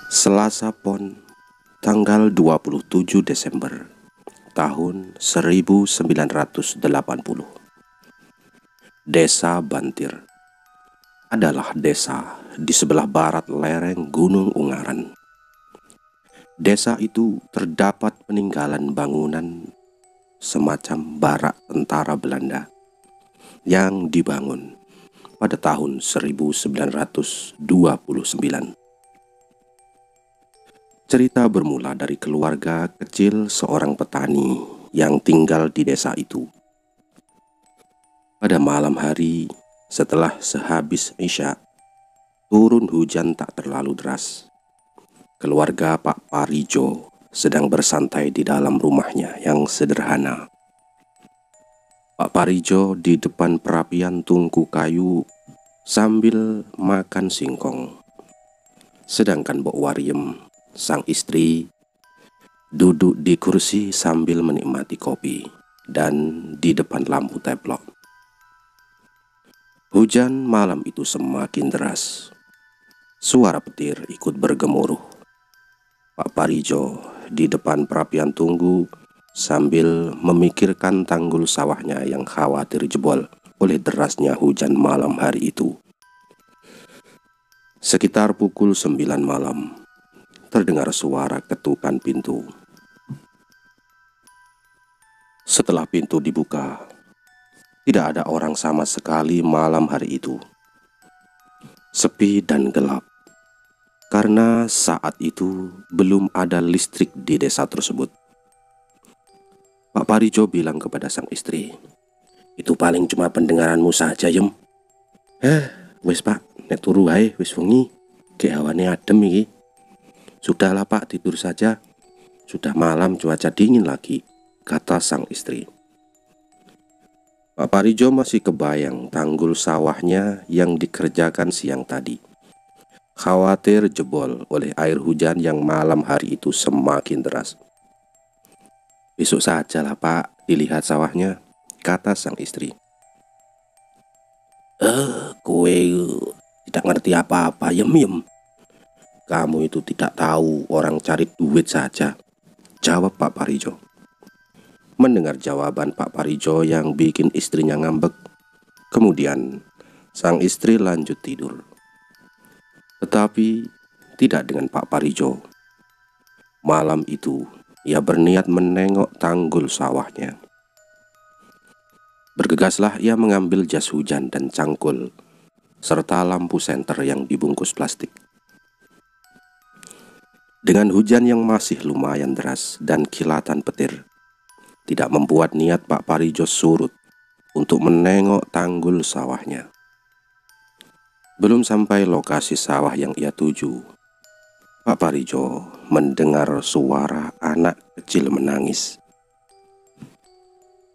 Selasa Pon, tanggal 27 Desember tahun 1980. Desa Bantir adalah desa di sebelah barat lereng Gunung Ungaran. Desa itu terdapat peninggalan bangunan semacam barak tentara Belanda yang dibangun pada tahun 1929. Cerita bermula dari keluarga kecil seorang petani yang tinggal di desa itu. Pada malam hari setelah sehabis Isya, turun hujan tak terlalu deras. Keluarga Pak Parijo sedang bersantai di dalam rumahnya yang sederhana. Pak Parijo di depan perapian tungku kayu sambil makan singkong. Sedangkan Mbok Wariem, sang istri, duduk di kursi sambil menikmati kopi dan di depan lampu teplok. Hujan malam itu semakin deras. Suara petir ikut bergemuruh. Pak Parijo di depan perapian tunggu sambil memikirkan tanggul sawahnya yang khawatir jebol oleh derasnya hujan malam hari itu. Sekitar pukul 9 malam, terdengar suara ketukan pintu. Setelah pintu dibuka, tidak ada orang sama sekali malam hari itu. Sepi dan gelap, karena saat itu belum ada listrik di desa tersebut. Pak Parijo bilang kepada sang istri, "Itu paling cuma pendengaranmu saja, Yem." Wis Pak, nek turu wae wis wengi, ge hawane adem iki. "Sudahlah Pak, tidur saja. Sudah malam, cuaca dingin lagi," kata sang istri. Pak Parijo masih kebayang tanggul sawahnya yang dikerjakan siang tadi. Khawatir jebol oleh air hujan yang malam hari itu semakin deras. "Besok sajalah Pak, dilihat sawahnya," kata sang istri. Kowe tidak ngerti apa-apa, Yem. Kamu itu tidak tahu orang cari duit saja," jawab Pak Parijo. Mendengar jawaban Pak Parijo yang bikin istrinya ngambek, kemudian sang istri lanjut tidur. Tetapi tidak dengan Pak Parijo. Malam itu ia berniat menengok tanggul sawahnya. Bergegaslah ia mengambil jas hujan dan cangkul, serta lampu senter yang dibungkus plastik. Dengan hujan yang masih lumayan deras dan kilatan petir, tidak membuat niat Pak Parijo surut untuk menengok tanggul sawahnya. Belum sampai lokasi sawah yang ia tuju, Pak Parijo mendengar suara anak kecil menangis.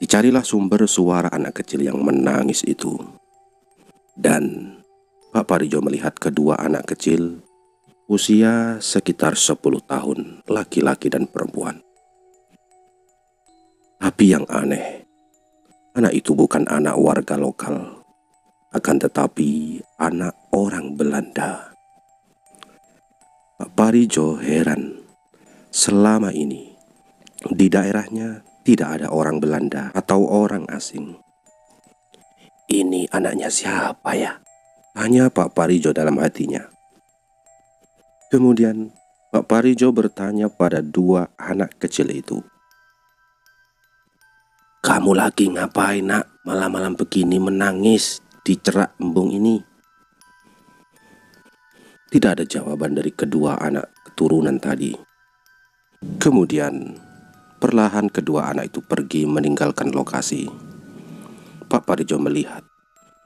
Dicarilah sumber suara anak kecil yang menangis itu, dan Pak Parijo melihat kedua anak kecil usia sekitar 10 tahun, laki-laki dan perempuan. Tapi yang aneh, anak itu bukan anak warga lokal, akan tetapi anak orang Belanda. Pak Parijo heran, selama ini di daerahnya tidak ada orang Belanda atau orang asing. "Ini anaknya siapa ya?" tanya Pak Parijo dalam hatinya. Kemudian Pak Parijo bertanya pada dua anak kecil itu, "Kamu lagi ngapain nak, malam-malam begini menangis di cerak embung ini?" Tidak ada jawaban dari kedua anak keturunan tadi. Kemudian perlahan kedua anak itu pergi meninggalkan lokasi. Pak Parijo melihat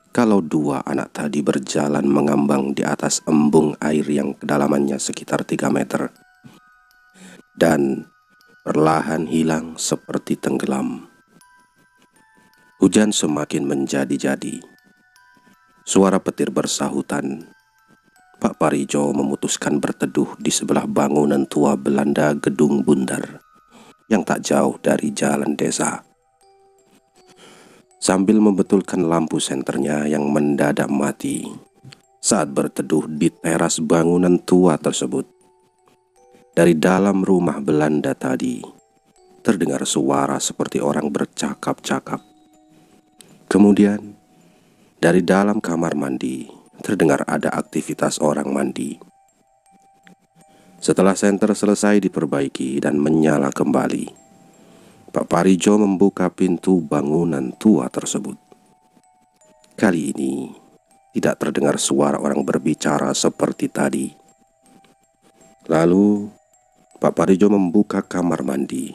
kalau dua anak tadi berjalan mengambang di atas embung air yang kedalamannya sekitar 3 meter dan perlahan hilang seperti tenggelam. Hujan semakin menjadi-jadi. Suara petir bersahutan. Pak Parijo memutuskan berteduh di sebelah bangunan tua Belanda Gedung Bundar yang tak jauh dari jalan desa. Sambil membetulkan lampu senternya yang mendadak mati saat berteduh di teras bangunan tua tersebut, Dari dalam rumah Belanda tadi terdengar suara seperti orang bercakap-cakap. Kemudian dari dalam kamar mandi terdengar ada aktivitas orang mandi. Setelah senter selesai diperbaiki dan menyala kembali, Pak Parijo membuka pintu bangunan tua tersebut. Kali ini tidak terdengar suara orang berbicara seperti tadi. Lalu Pak Parijo membuka kamar mandi.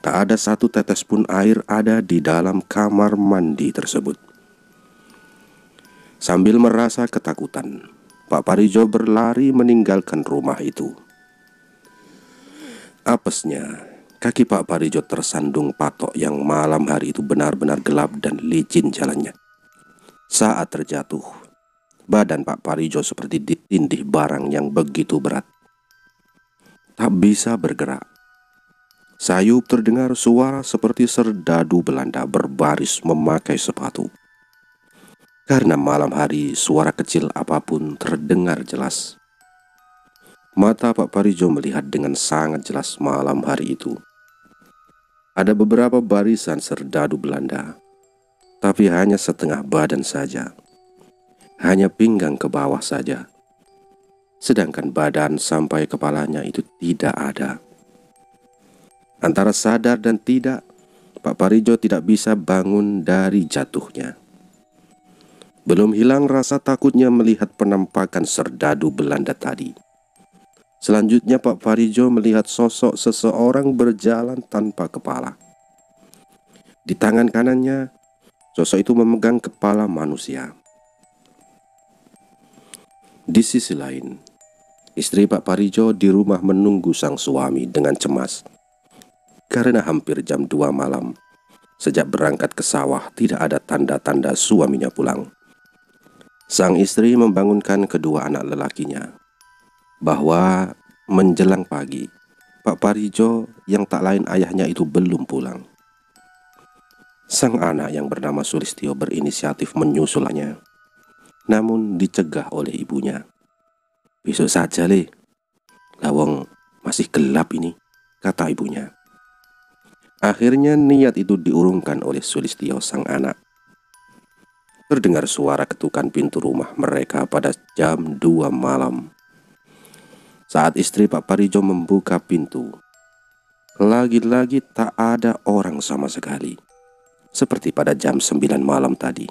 Tak ada satu tetes pun air ada di dalam kamar mandi tersebut. Sambil merasa ketakutan, Pak Parijo berlari meninggalkan rumah itu. Apesnya, kaki Pak Parijo tersandung patok yang malam hari itu benar-benar gelap dan licin jalannya. Saat terjatuh, badan Pak Parijo seperti ditindih barang yang begitu berat. Tak bisa bergerak. Sayup terdengar suara seperti serdadu Belanda berbaris memakai sepatu. Karena malam hari suara kecil apapun terdengar jelas. Mata Pak Parijo melihat dengan sangat jelas malam hari itu. Ada beberapa barisan serdadu Belanda, tapi hanya setengah badan saja. Hanya pinggang ke bawah saja. Sedangkan badan sampai kepalanya itu tidak ada. Antara sadar dan tidak, Pak Parijo tidak bisa bangun dari jatuhnya. Belum hilang rasa takutnya melihat penampakan serdadu Belanda tadi. Selanjutnya Pak Parijo melihat sosok seseorang berjalan tanpa kepala. Di tangan kanannya, sosok itu memegang kepala manusia. Di sisi lain, istri Pak Parijo di rumah menunggu sang suami dengan cemas. Karena hampir jam 2 malam, sejak berangkat ke sawah tidak ada tanda-tanda suaminya pulang. Sang istri membangunkan kedua anak lelakinya bahwa menjelang pagi, Pak Parijo yang tak lain ayahnya itu belum pulang. Sang anak yang bernama Sulistyo berinisiatif menyusulnya, namun dicegah oleh ibunya. "Besok saja, Le. Lawang masih gelap ini," kata ibunya. Akhirnya niat itu diurungkan oleh Sulistyo sang anak. Terdengar suara ketukan pintu rumah mereka pada jam 2 malam. Saat istri Pak Parijo membuka pintu, lagi-lagi tak ada orang sama sekali, seperti pada jam 9 malam tadi.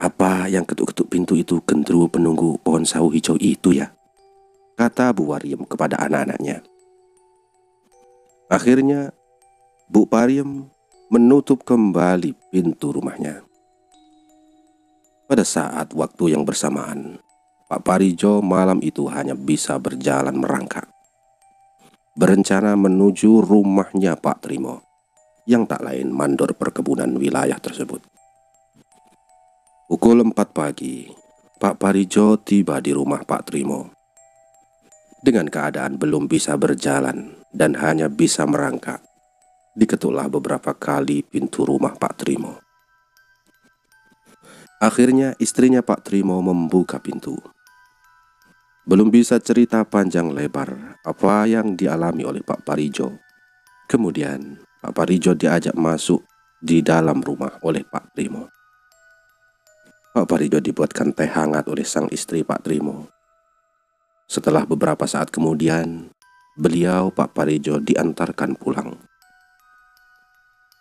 "Apa yang ketuk-ketuk pintu itu gendruwo penunggu pohon sawo hijau itu ya?" kata Bu Wariem kepada anak-anaknya. Akhirnya Bu Pariem menutup kembali pintu rumahnya. Pada saat waktu yang bersamaan, Pak Parijo malam itu hanya bisa berjalan merangkak, berencana menuju rumahnya Pak Trimo, yang tak lain mandor perkebunan wilayah tersebut. Pukul 4 pagi, Pak Parijo tiba di rumah Pak Trimo. Dengan keadaan belum bisa berjalan dan hanya bisa merangkak, diketuklah beberapa kali pintu rumah Pak Trimo. Akhirnya istrinya Pak Trimo membuka pintu. Belum bisa cerita panjang lebar apa yang dialami oleh Pak Parijo. Kemudian Pak Parijo diajak masuk di dalam rumah oleh Pak Trimo. Pak Parijo dibuatkan teh hangat oleh sang istri Pak Trimo. Setelah beberapa saat kemudian, beliau Pak Parijo diantarkan pulang.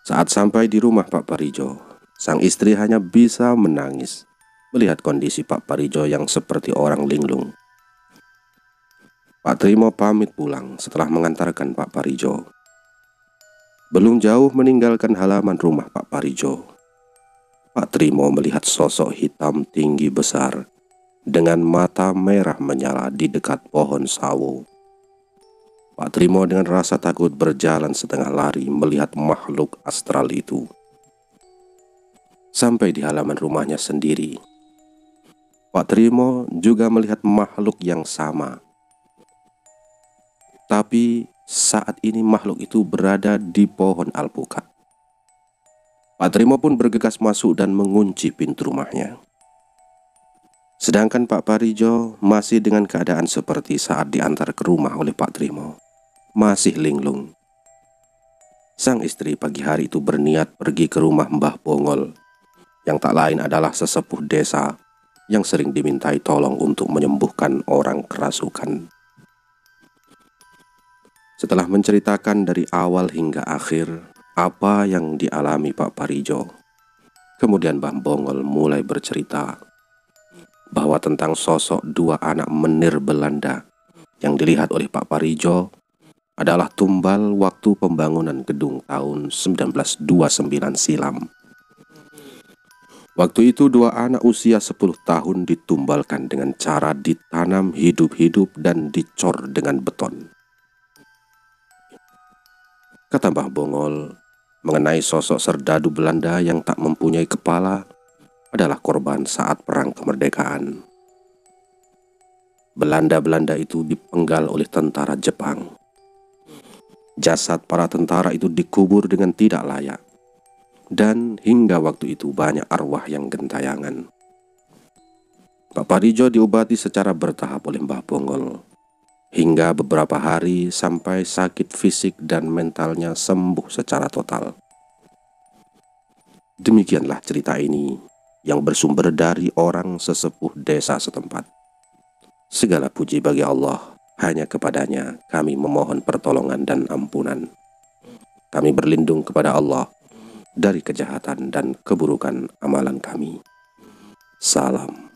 Saat sampai di rumah Pak Parijo, sang istri hanya bisa menangis melihat kondisi Pak Parijo yang seperti orang linglung. Pak Trimo pamit pulang setelah mengantarkan Pak Parijo. Belum jauh meninggalkan halaman rumah Pak Parijo, Pak Trimo melihat sosok hitam tinggi besar dengan mata merah menyala di dekat pohon sawo. Pak Trimo dengan rasa takut berjalan setengah lari melihat makhluk astral itu. Sampai di halaman rumahnya sendiri, Pak Trimo juga melihat makhluk yang sama. Tapi saat ini makhluk itu berada di pohon alpukat. Pak Trimo pun bergegas masuk dan mengunci pintu rumahnya. Sedangkan Pak Parijo masih dengan keadaan seperti saat diantar ke rumah oleh Pak Trimo, masih linglung. Sang istri pagi hari itu berniat pergi ke rumah Mbah Bongol, yang tak lain adalah sesepuh desa yang sering dimintai tolong untuk menyembuhkan orang kerasukan. Setelah menceritakan dari awal hingga akhir apa yang dialami Pak Parijo, kemudian Mbah Bongol mulai bercerita bahwa tentang sosok dua anak menir Belanda yang dilihat oleh Pak Parijo adalah tumbal waktu pembangunan gedung tahun 1929 silam. Waktu itu dua anak usia 10 tahun ditumbalkan dengan cara ditanam hidup-hidup dan dicor dengan beton. Kata Mbah Bongol, mengenai sosok serdadu Belanda yang tak mempunyai kepala adalah korban saat perang kemerdekaan. Belanda-Belanda itu dipenggal oleh tentara Jepang. Jasad para tentara itu dikubur dengan tidak layak. Dan hingga waktu itu banyak arwah yang gentayangan. Pak Parijo diobati secara bertahap oleh Mbah Bongol, hingga beberapa hari sampai sakit fisik dan mentalnya sembuh secara total. Demikianlah cerita ini yang bersumber dari orang sesepuh desa setempat. Segala puji bagi Allah, hanya kepadanya kami memohon pertolongan dan ampunan. Kami berlindung kepada Allah dari kejahatan dan keburukan amalan kami. Salam.